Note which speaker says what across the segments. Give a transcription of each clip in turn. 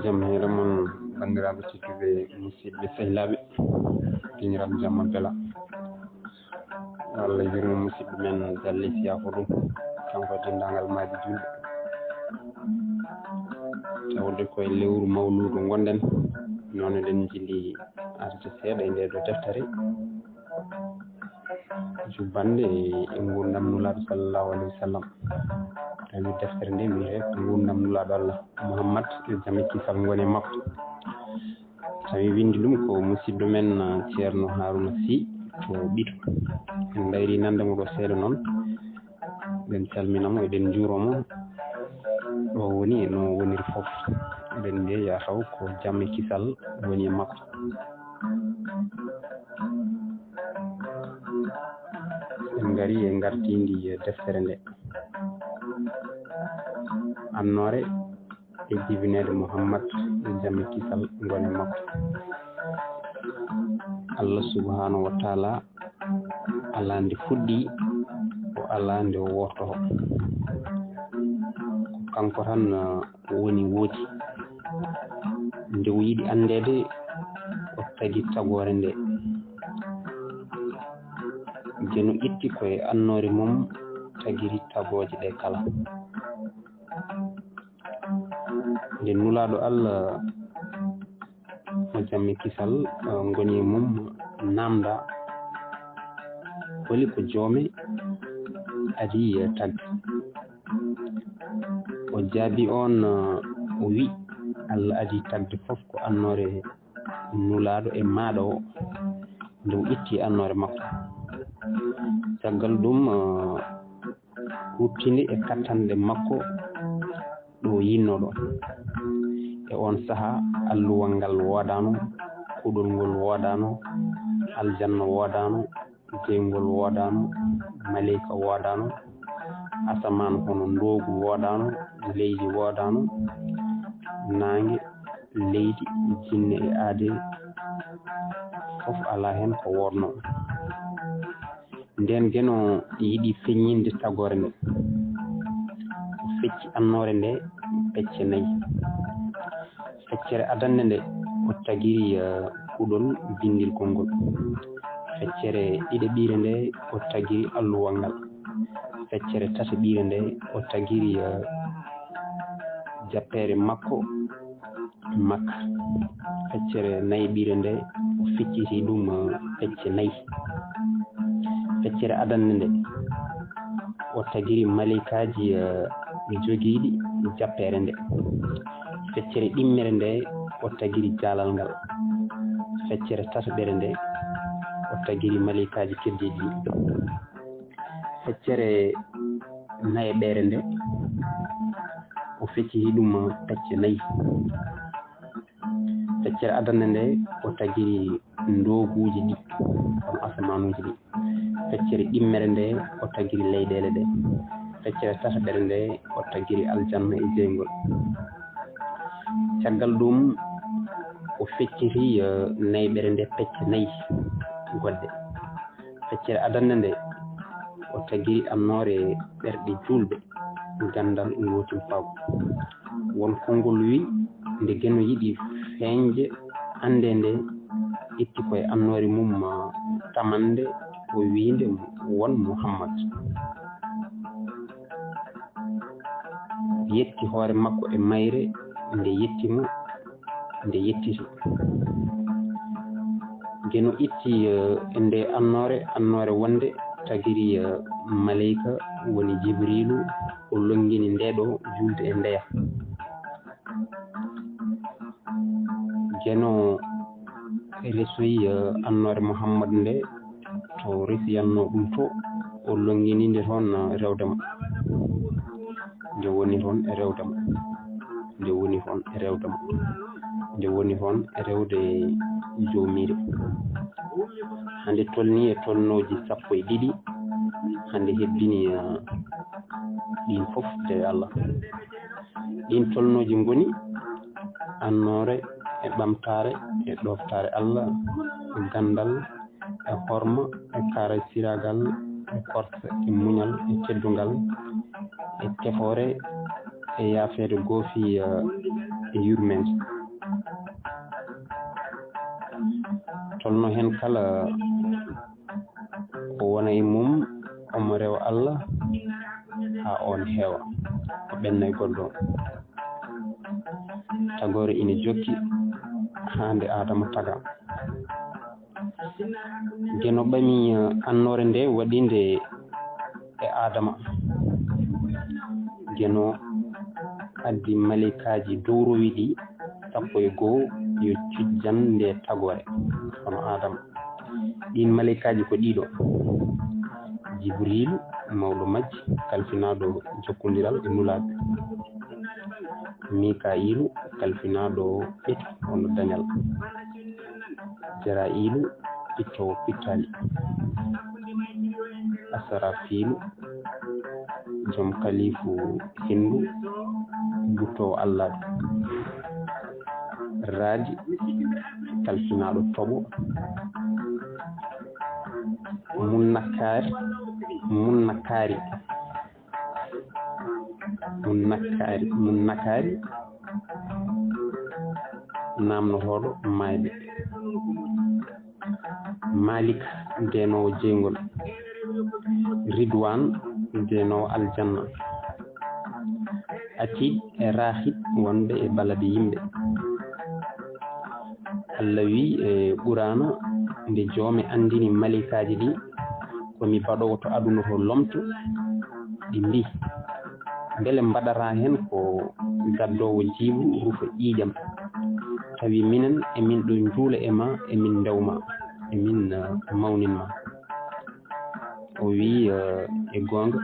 Speaker 1: Jamhira mon bandiraɓe tedduɓe musidɓe sehlaɓe diniraɓe jamma bela Allah yurmo musidɓe men galle siyafo ɗum kanko e dendagal maaji julɓe tawde koye lewru mawludu gonɗen noon eɗen jilli arde seeɗa e nde ɗo deftere jubbande e gurdam nulaɗo sallllahu alayhi wa sallam tawi deftere nde wiyete ko gurdam nulaɗo Allah Mouhammad e jamme kisal goni e makko tawi windi ɗum ko musidɗo men ceerno Harouna Sy to ɓiito en mbayri nandemo ɗo seeɗa noon eɗen calminamo eɗen juuromo ɗo woni e no woniri foof eɗen mbiya ya taw ko jamme kisal woni e makko en gari e gartindi deftere nde annore e jibinede Mouhammad e jamme kisal goni e makko Allah subhanahu wa taala ala nde fuɗɗi o ala nde wortoto ko kanko tan woni woodi nde o yiɗi andede o tagi tagore nde jeno itti koye annore mum tagiri tagoje ɗe kala nde nulaɗo Allah o jamme kisal goni e mum namda holi ko joome adi tagge o jaabi on o wi Allah adi tagde fof ko annore nulaɗo e maɗo o nde o itti annore makko caggal ɗum huttinde e kattanɗe makko ɗo yinnoɗo e on saaha alluwal ngal woodano kuɗol ngol woodano aljanna woodano jeygol woodano maleyka woodano asaman hono ndoogu woodano leydi woodano nangue leydi jinne e aade fof ala hen ko worno nden gueno yiiɗi feññinde tagore nde o fecci annore nde pecce 4 feccere adande nde o tagiri kuɗol bindilgol ngol feccere ɗiɗaɓire nde o tagiri alluwal ngal feccere tataɓire nde o tagiri jappere makko makka feccere nayiɓire nde o fecciti ɗum pecce 4 feccere adande nde o tagiri maleykaji jogiiɗi jappere nde feccere ɗimmere nde o tagiri jaalal ngal feccere tataɓere nde o tagiri maleykaji keddiɗi feccere nayeɓere nde o fecciti ɗum pecce 4 feccere adande nde o tagiri ndoguji ɗi kono asamanuji ɗi feccere ɗimmere nde o tagiri leyɗele ɗe feccere tataɓere nde o tagiri aljanna e jeygol caggal ɗum o fecciti nayiɓere nde pecce 4 goɗɗe feccere adande nde o tagiri annore ɓerɗe julɓe gandal gotum faago won konngol wi nde gueno yiiɗi feeñde ande nde itti koye annore mum tamande o wiinde won Mouhammad yetti hoore makko e mayre nde yettimo nde yettiti gueno itti e nde annore wonde tagiri maleyka woni Jibrilu o longini ndeɗo julde e ndeya gueno resoyi annore Mouhammad nde to resiyanno ɗum to o longininde toon rewdema nde woni toon e rewdema nde woni toon e rewdema nde woni toon e rewde jomire hande tolni e tolnoji 12 hande hebbini ɗin fof de Allah ɗin tolnoji goni annore e ɓamtare e ɗoftare Allah e gandal e horma e karay siragal e korse e muñal e teddungal e tefore e yaafeede goofi e yurmen tolno hen kala ko wona e mum omo rewa Allah ha on heewa ko ɓenna e goɗɗo tagore ina jokki hande Adama taga jeno ɓami annore nde waɗinde e Adama jeno addi malikaji dowrowi ɗi 11 yo cujjan nde tagore hono Adama ɗin malikaji ko ɗiɗo Jibril mawɗo majji kalfinaɗo jokkodiral e nulaɓe Mika'ilu kalfinaɗo ɓeti hono dañal Jara'ilu ittowo pittali Asrafilu joom kalifu hendu guttowo Allah Radi kalfinaɗo toɓo munnakari namnotoɗo mayɓe Malik ndenowo jeygol Ridwan ndenowo aljanna Atid e Rahid wonɓe e balade yimɓe Allah wi e Qur'ana nde joomi andini malikaji ɗi komi baɗowo to aduna to lomto ɗi mbi beele mbaɗata hen ko gaddowo jiibu rufa ƴiiƴam tawi minen emin ɗo juula e ma emin ndewma emin mawninma o wi e gonga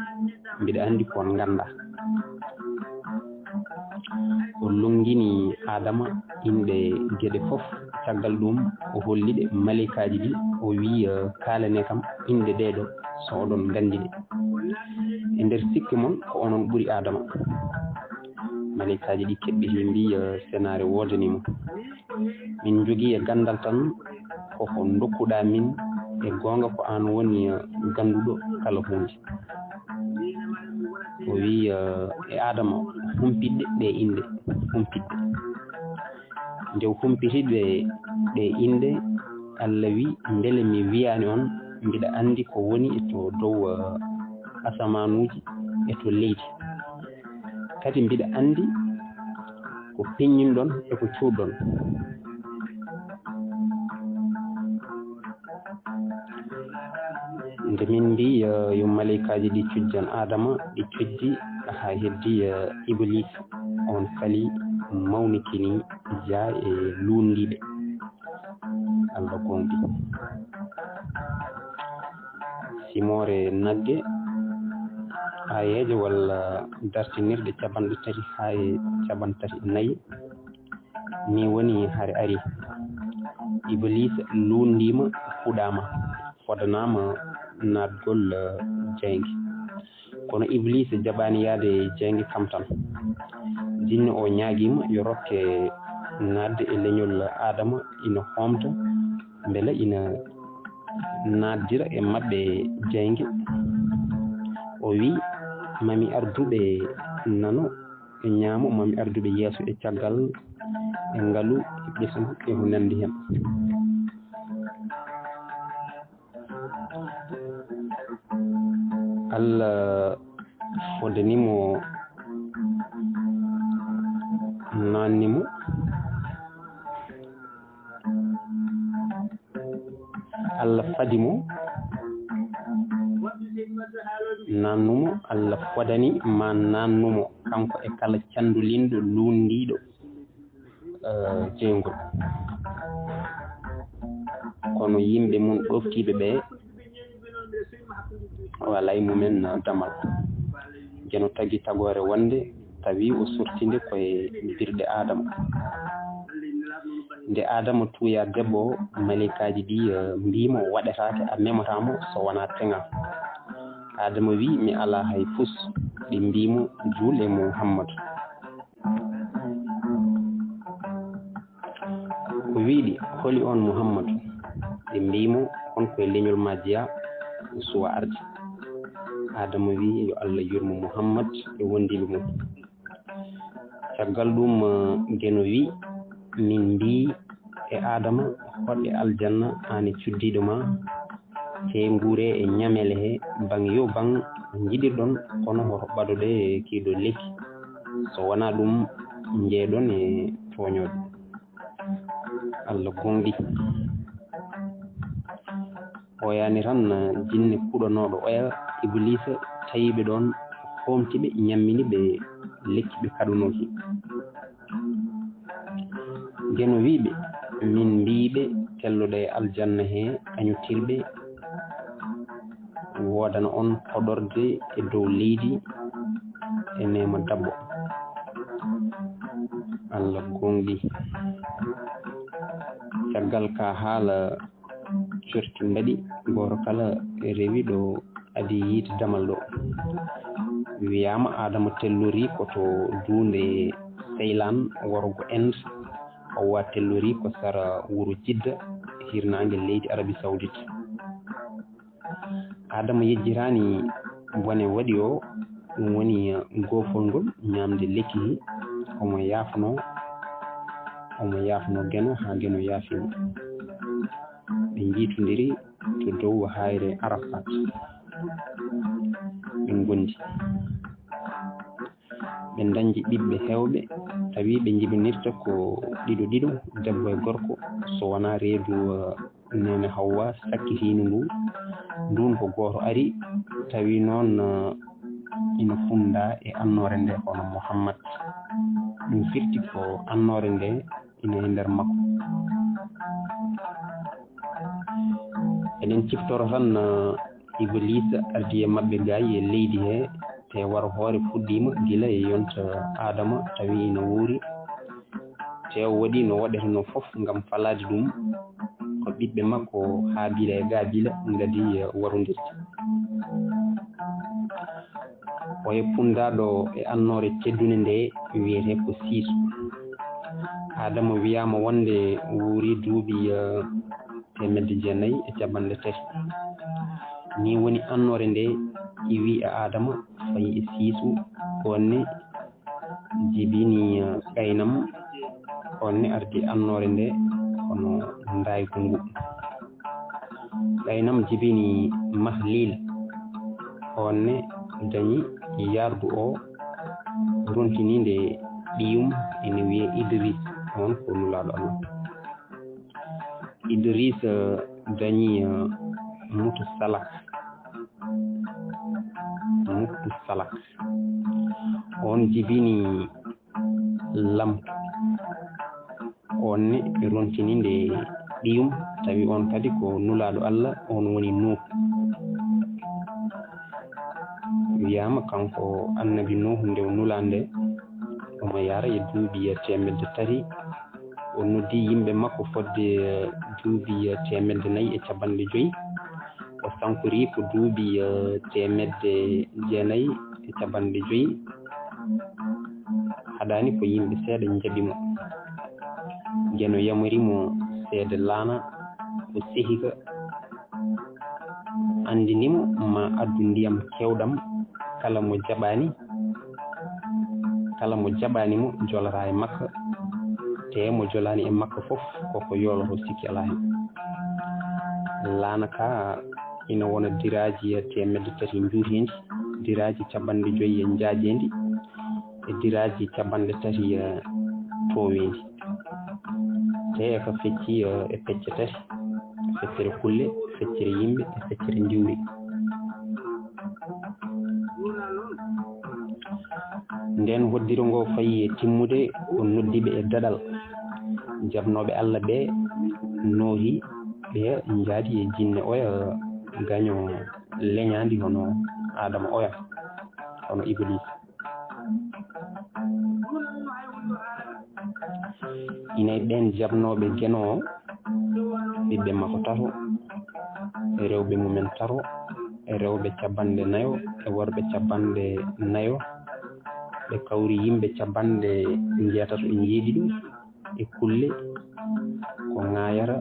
Speaker 1: mbiɗa andi kon ganda o longini Adama inde gueɗe fof caggal ɗum o holliɗe malikaji ɗi o wi kalane kam inde ɗeɗo so oɗon gandiɗe e nder sikki mon ko onon ɓuuri Adama malikaji ɗi keɓɓiti mbi senare wodanimo min jogui e gandal tan koko dokkuɗa min e gonga ko an woni ganduɗo kala hunde o wi e Adama humpidɗe ɗe inde humpidɗe nde humpitiɗe ɗe inde Allah wi beele mi wiyani on mbiɗa andi ko woni e to dow asamanuji e to leydi kadi mbiɗa andi ko peññinɗon e ko cuuɗɗon nde min mbi yo malikaji ɗi cujjan Adama ɗi cujji ha heddi Iblis on kali mawnikini ja e lundiɓe Allah gonɗi simore nagge ayeje walla dartinirɗe capanɗe tati ha e capantati nayyi ni woni hare ari Iblis lundima fuɗama fodanama nadgol jeygue kono Iblis jaɓani yaade jeygue kam tan jinni o ñaaguima yo rokke nadde e leñol Adama ina homta beele ina naddira e mabɓe jeygue o wi mami arduɓe nano e ñaamo mami arduɓe yeeso e caggal e ngaalu e ɓesgu e ko nandi hen Allah fodanimo nannimo Allah fadimo nannumo Allah fodani ma nannumo kanko e kala candulindo lundiɗo jeygol kono yimɓe mum ɗoftiɓe ɓe wala e mumen damal jeno tagui tagore wonde tawi o sortinde koye birɗe Adama nde Adama tuuya debbo malikaji ɗi mbimo waɗetake a memotamo so wona teŋa Adama wi mi ala hay fus ɗi mbimo juule Muhammadu ko wiiɗi holi on Muhammadu ɗi mbimo on koye leñol ma jeeya suwa arde Adama wi yo Allah yurmo Muhammad e wondiɓe mum caggal ɗum geno wi min mbi e adama hoɗɗe aljanna ani cuddiɗo ma te ngure e ñamele he bang yo bang jiɗirɗon kono hoto ɓaɗoɗe kiiɗo lekki so wona ɗum jeeɗon e toñoɗo Allah gonɗi o yani tan jinne kuɗonoɗo oya iblisa tawiɓe ɗon homtiɓe ñamminiɓe lekki ɓe kaɗunoki geno wiɓe min mbiɓe telluɗe aljanna he añutirɓe wodana on hoɗorde e dow leydi e nema dabbo Allah gonɗi caggal ka haala corti mbaɗi goto kala rewi ɗo adi yiite damal ɗo wiyama adama tellori koto duunde Ceylan worgo Inde Hawwa tellori ko sara wuro Jidda hirnangue leydi Arabie Saoudite adama yejjirani bone waɗi o ɗum woni gofol ngol ñamde lekki omo yafno geno ha geno yaafimo ɓe jiitodiri to dow hayre Arafat ɓe gondi ɓe dañji ɓiɓɓe hewɓe tawi ɓe jibinirta ko ɗiɗo debbo e gorko so wona reedu nene Hawwa sakkitino ndun ko goto ari tawi noon ina funda e annore nde hono Muhammad ɗum firti ko annore nde ina e nder makko eɗen ciftoro tan Iblisa ardi e mabɓe gayi e leydi he te waro hoore fuɗɗima gila e yonta Adama tawi ina wuuri te o waɗi no waɗeteno fof ngam falade ɗum ko ɓiɓɓe makko Habila e Gabila ngadi warodirde oye pundaɗo e annore teddunde nde wiyete ko Siisu Adama wiyama wonde wuuri duuɓi 1930 ni woni annore nde iwi e Adama fayi e Siisu onne jibini gaynam onne ardi annore nde kono ndaygu ngu gaynam jibini Mahlil onne dañi yardu o rontininde ɗiyum ene wiye Idris on ko nulaɗo Allah Idris dañi mutu salak on jibini lamtu onne rontininde ɗiyum tawi on kadi ko nulaɗo Allah on woni Nuh wiyama kanko annabi Nuh nde nulande omo yara e duuɓi 300 o noddi yimɓe makko fodde duuɓi 450 o sankori ko duuɓi 950 haɗani ko yimɓe seeɗa jaɓimo jeno yamorimo seede laana o sehika andinimo ma addu ndiyam kewɗam kala mo jaɓanimo jolara e makka te mo jolani e makka fof koko yoloto sikki ala hen laana ka ina wona diraji 300 juutendi diraji 50 jaajendi e diraji 300 towendi te ko fecci e pecce tati feccere kulle feccere yimɓe e feccere ndiwri nden hoddiro ngo fayi e timmude ko noddiɓe e dadal jabnoɓe Allah ɓe noohi ɓe jaadi e jinne oya gaño leñadi hono Adama oya hono Iblis ina ɗen jabnoɓe geno ɓiɓɓe makko tato e rewɓe mumen tato e rewɓe 400 e worɓe 400 ɓe kawri yimɓe 600 e jeeɗiɗo e kulle ko ŋayara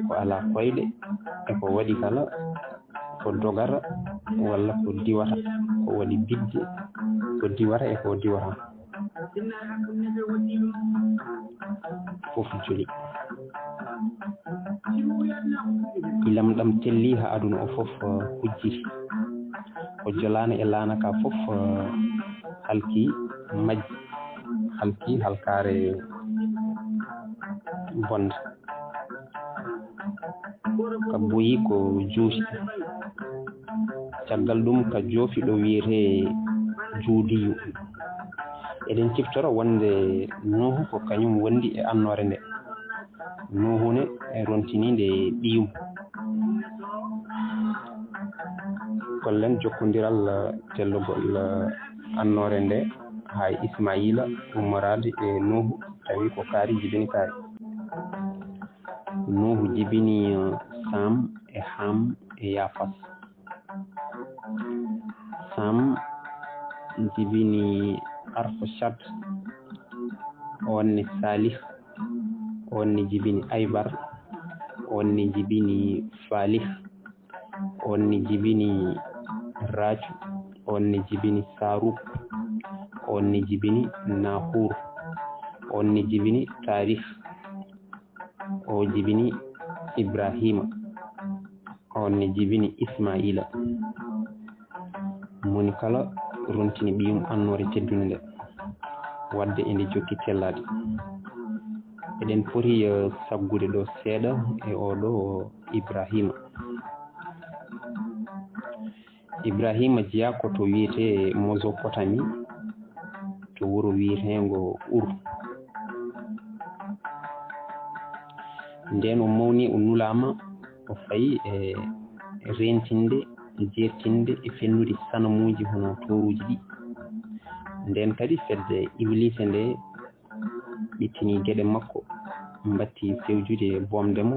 Speaker 1: ko ala koyɗe e ko waɗi kala ko dogara walla ko diwata ko waɗi bidde ko diwata e ko diwata fof joli ilam ɗam telli ha aduna o fof hujji o jolani e laana ka fof halki majji halki halkare bonde ka boyi ko juuti caggal ɗum ka joofi ɗo wiyete juudiyu eɗen ciftora wonde Nuhu ko kañum wondi e annore nde Nuhu ne e rontininde ɓiyum kollen jokkodiral tellugol annore nde hay Ismaila ummorade e Nuhu tawi ko kaari jibini kaari Nuhu jibini Sam e Ham e Yafas Sam jibini Arfashad wonni Salih wonni jibini Aybar wonni jibini Falih wonni jibini Raju wonni jibini Saruk wonni jibini Nahur wonni jibini Tarikh o jibini Ibrahima wonni jibini Ismaila moni kala rontini ɓiyum annore teddunde nde wadde ende jokki tellade eɗen poti saggude ɗo seeɗa e oɗo Ibrahima jeeya ko to wiyete Mosopotami to wuro wiyetengo Ur nden o mawni o nulama o fayi e rentinde jeertinde e fennude sanamuji hono toruji ɗi nden kadi fedde Iblise nde ɓittini gueɗe makko mbatti fewjude bomdemo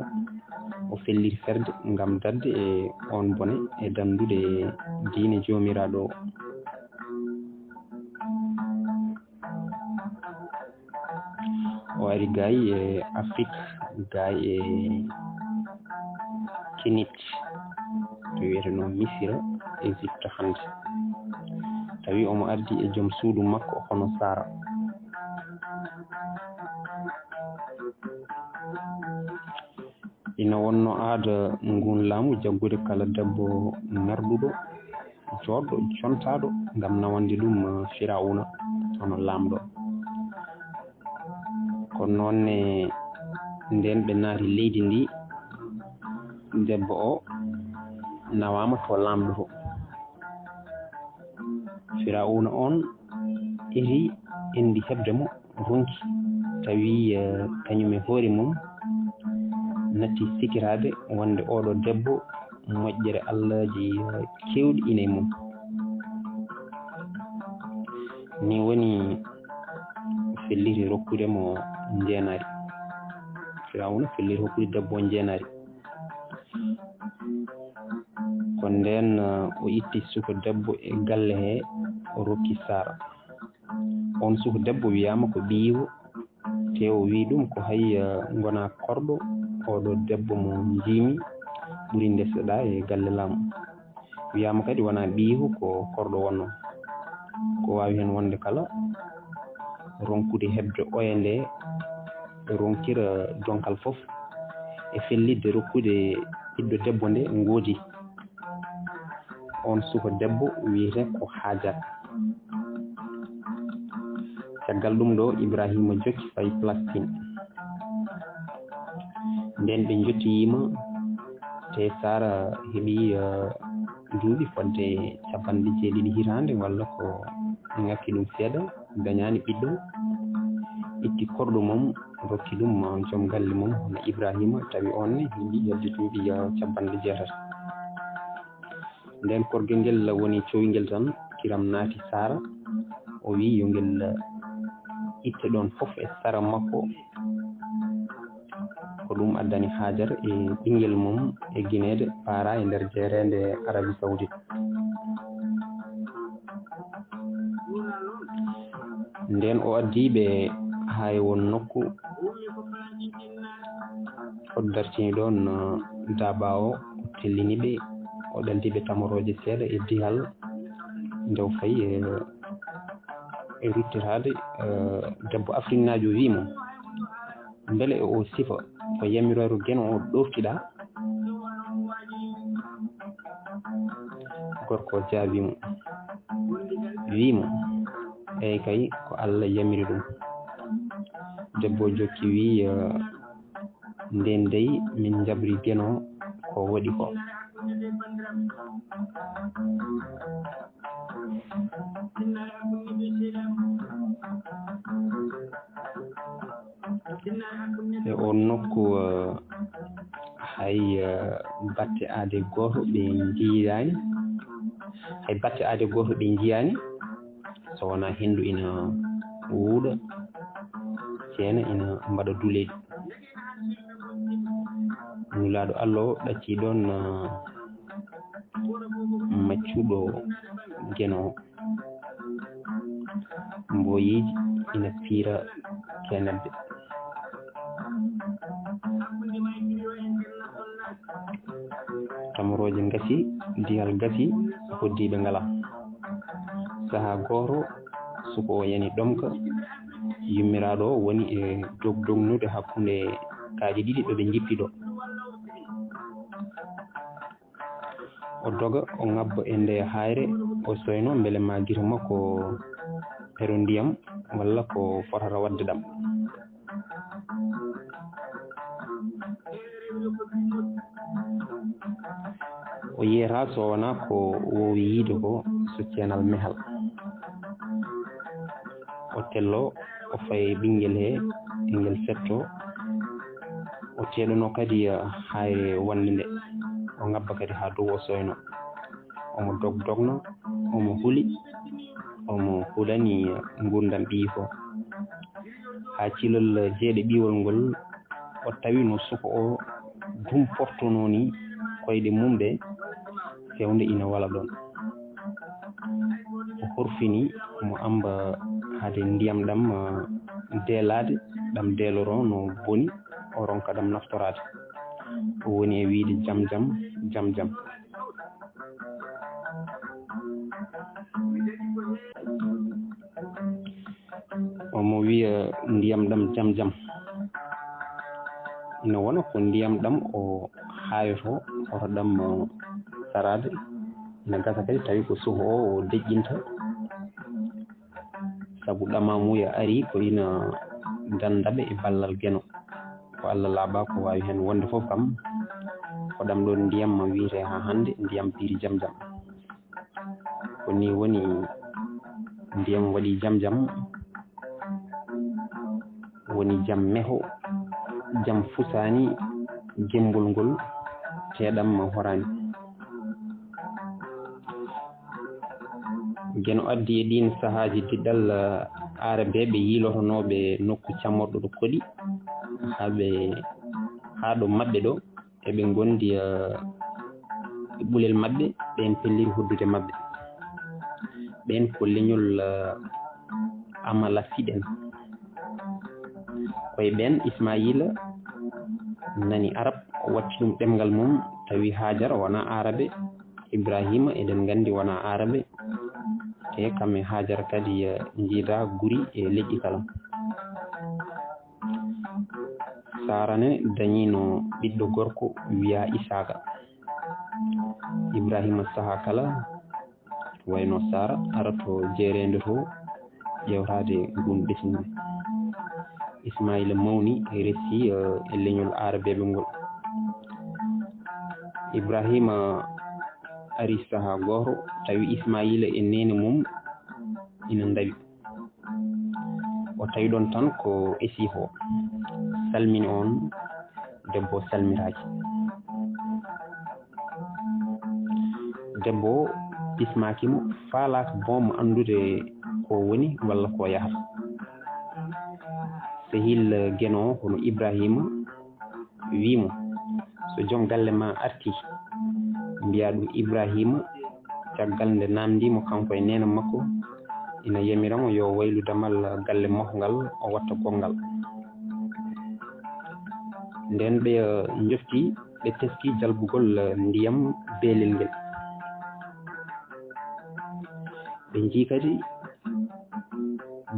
Speaker 1: o felliti ferde ngam dadde e on bone e dandude diine jomiraɗo o ari gayi e Afrique gayi e Kenit to wiyeteno Misira Égypte hande tawi omo ardi e joom suudu makko hono Sara ina wonno aada ngun laamu jaggude kala debbo merduɗo joɗɗo contaɗo ngam nawande ɗum Firawuna hono lamɗo kono noonne nden ɓe naati leydi ndi debbo o nawama to lamɗo to Firawuna on iri endi heɓde mo ronki tawi kañum e hoore mum natti sikirade wonde oɗo debbo moƴƴere Allahji kewɗi ina e mum ni woni felliti rokkude mo jeenari Firawuna felliti hokkude debbo o jeenari ko nden o itti suka debbo e galle he o rokki Sara on suka debbo wiyama ko ɓiyiwo te o wi ɗum ko hay gona korɗo oɗo debbo mo jiimi ɓuri ndeseɗa e galle laamu wiyama kadi wona ɓiyiwo ko korɗo wonno ko wawi hen wonde kala ronkude hebde oya nde ronkira donkal fof e fellidde rokkude ɓiɗɗo debbo nde ngoodi on suka debbo wiyete ko Hajar caggal ɗum ɗo Ibrahima jokki fayi Palestine nden ɓe jottoyima te Sara heeɓi duuɓi fodde 70 hitande walla ko ngakki ɗum seeɗa dañani ɓiɗɗo itti korɗo mum rokki ɗum joom galle mum hono Ibrahima tawi on ne heeɓi yalde duuɓi 80 nden korgel ngel woni coyngel tan kiram naati Sara o wi yo ngel itte ɗon fof e sara makko ko ɗum addani Hajar e ɓinguel mum e guinede para e nder jeerede Arabie Saoudite nden o addiɓe hay won nokku o dartini ɗon daba o telliniɓe o ɗaldiɓe tamoroje seeɗa e dihal ndew fayi e ruttirade debbo afrinajo wimo beele o sifa ko yamirore geno o ɗoftiɗa gorko jaabimo wimo eyi kay ko Allah yamiri ɗum debbo jokki wi nden dey min jabri geno ko waɗi ko e on nokku hay batte aade goto ɓe jiyani hay batte aade goto ɓe jiyani so wona hendu ina wuuɗa ceena ina mbaɗa duleɗi nulaɗo Allah o ɗacci ɗon maccuɗo geno mboyiji ina piira kenedde tamoroje gasi diyal gasi hoddiɓe ngala saaha goto suko o yani ɗomka yummiraɗo o woni e dognude hakkude kaaji ɗiɗi ɓeɓe jippiɗo o doga o ngabba e nde hayre o soyno beele ma guite makko pero ndiyam walla ko fotata wadde ɗam o yiyata so wona ko wowi yiide ko so ceenal mehal o tello o faye ɓinguel he e ngel setto o teɗono kadi hayre wande nde o ngabba kadi ha dow o soyno omo dogno omo huuli omo hulani gurdam ɓiyi ko ha cilol jeeɗe ɓiwol ngol o tawi no suko o dum portononi koyɗe mum ɗe fewde ina wala ɗon o horfini mo amba hade ndiyam ɗam deelade ɗam deeloro no boni o ronka ɗam naftorade o woni e wiide jam jam omo wiya ndiyam ɗam jam ina wona ko ndiyam ɗam o hayoto hoto ɗam sarade ina gasa kadi tawi ko suho o deƴƴinta saabu ɗamamuya ari ko ina dandaɓe e ballal geno ko Allah laaɓa ko wawi hen wonde foof kam ko ɗam ɗon ndiyam wiyete ha hande ndiyam piiri jam ko ni woni ndiyam waɗi jam woni jam meho jam fusani gembol ngol teɗam horani geno addi e ɗin sahaji diɗɗal arabe ɓe yilotonoɓe nokku cammorɗo ɗo koɗi ha ɗo mabɓe ɗo eɓe gondi e ɓulel mabɓe ɓen pelliri hoddude mabɓe ɓen ko leñol amala fiɗen koye ɓen Ismaïla nani arab o watti ɗum ɗemgal mum tawi Hajara wona arabe Ibrahima eɗen gandi wona arabe te kamɓe Hajara kadi jiida guri e leƴƴi kala Sarane dañino ɓiɗɗo gorko wiya Isaka Ibrahima saaha kala wayno Sara arato jeerede to ƴewtade ngun ɓesngu Ismaïla mawni resi e leñol arabeɓe ngol Ibrahima ari saaha goto tawi Ismaïla e nene mum ina dawi o tawi ɗon tan ko esifo salmini on debbo salmiraki debbo pismakimo faalaka bomo andude ko woni walla ko yahata sehil geno hono Ibrahima wimo so joom galle ma arti mbiya ɗum Ibrahima caggal nde namdimo kanko e nena makko ina yamiramo yo waylu damal galle makko ngal o watta gongal nden ɓe jofti ɓe teski jalbugol ndiyam beelel ngel ɓe jii kadi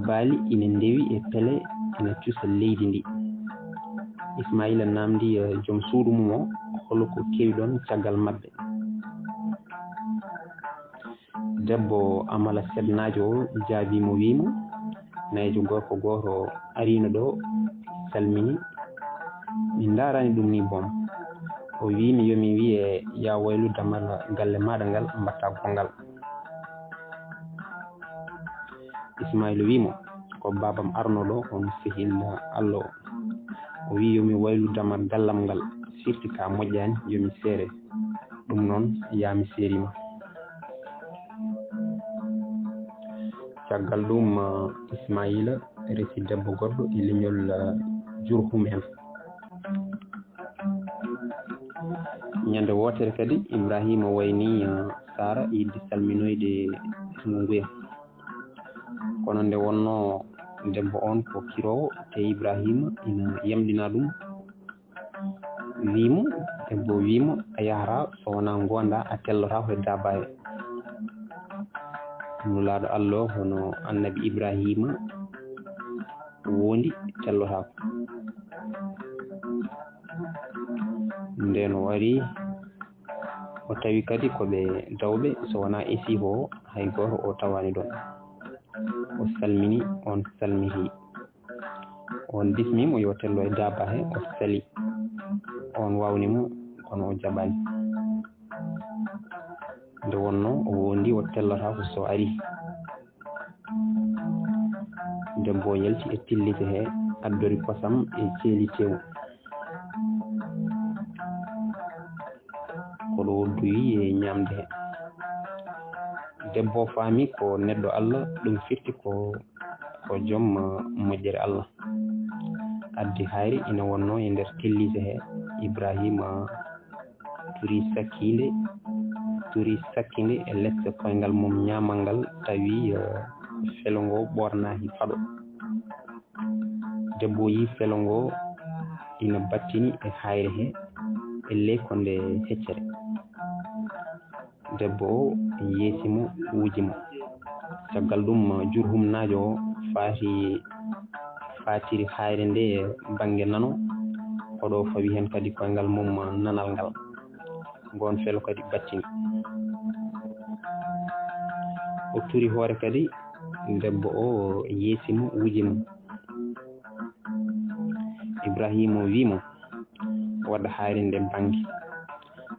Speaker 1: baali ina ndewi e pele ina cusa leydi ndi. Ismaila namdi joom suudu mum o holo ko kewi ɗon caggal maɓɓe. Debbo Amala Sednajo o jaabimo wimo nayijo gorko goto arino ɗo salmini min darani ɗum ni boom. O wimi yomi wiye ya waylu damal galle maɗa ngal mbatta gongal. Ismaila wimo ko babam arnoɗo on sehil Allah o wi yomi waylu damal gallam ngal sirti ka moƴƴani yomi seere. Ɗum noon yami seerima. Caggal ɗum Ismaila resi debbo goɗɗo e leñol Jurhum en. Ñande wotere kadi Ibrahima wayni Sara yidde salminoyde nguya. Kono nde wonno debbo on ko kirowo te Ibrahima ina yamɗina ɗum wimo debbo wimo a yahata so wona gonda a tellota koye dabaye. Nulaɗo Allah hono annabi Ibrahima wondi tellotako. Nden o wari o tawi kadi koɓe dawɓe so wona esiho hay goto o tawani ɗon. O salmini on salmihi. On bismimo yo tello e daba he o sali. On wawnimo kono o jaɓani. Nde wonno o wondi o tellotako so ari. Debbo yalti e tillite he addori kosam e ceeli tew. Koɗo woddoyi e ñamde he. Debbo faami ko neɗɗo Allah ɗum firti ko joom moƴƴere Allah. Addi hayri ina wonno e nder tellise he Ibrahima turi sakkinde e lesse koyngal mum ñamal ngal tawi felo ngo ɓornahi faɗo. Debbo yi felo ngo ina battini e hayre he e ley konde heccere. Debbo o yeesimo wujimo. Caggal ɗum Jurhum najo o fatiri hayre nde bange nano. Oɗo fawi hen kadi koyngal mum nanal ngal. Ngon felo kadi battini. O turi hoore kadi debbo o yeesimo wujimo. Ibrahima wimo wadda hayre nde bangi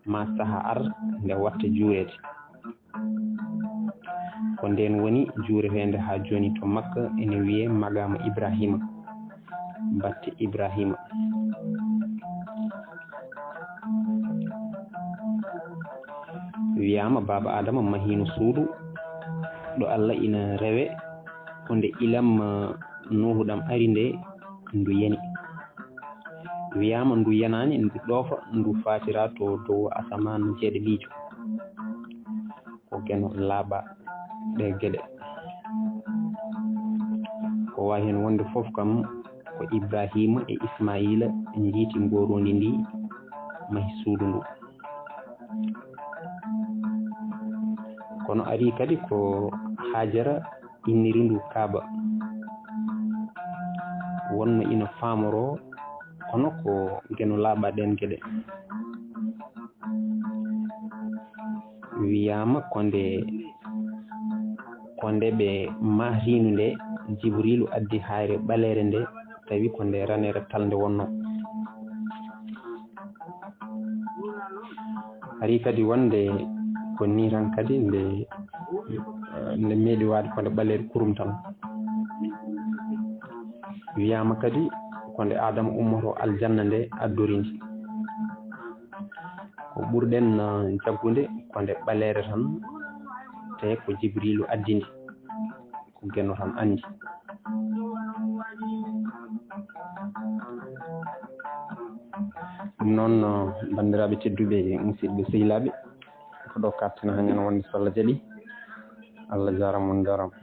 Speaker 1: ma saha ar nde watta juurede. Ko nden woni juuretende ha joni to Makka ene wiye Magama Ibrahima batte Ibrahima. Wiyama baba Adama mahino suudu ɗo Allah ina rewe ko nde ilam Nuhu ɗam ari nde ndu yani. Wiyama ndu yanani ndu ɗoofa ndu fatira to dow asaman jeeɗiɗijo ko geno laaɓa ɗe geɗe. Ko wawi hen wonde foof kam ko Ibrahima e Ismaila jiiti ngorondi ndi mahi suudu ndu. Kono ari kadi ko Hajara inniri ndu Kaaba. Wonno ina famoro kono ko geno laaɓa ɗen geɗe. Wiyama konde ɓe mahrinu nde Jibrilu addi hayre ɓalere nde tawi ko nde ranere talde wonno. Ari kadi wonde ko ni tan kadi nde meeɗi waade konde ɓalere kurum tan. Wiyama kadi konde Adama ummoto aljanna nde addorindi. Ko ɓurɗen jaggude konde ɓalere tan te ko Jibrilu addindi ko geno tan andi. Ɗum noon bandiraɓe tedduɓe musidɓe sehilaɓe ko ɗo kartina hangen wonde so Allah jaɓi. Allah jarama on jarama.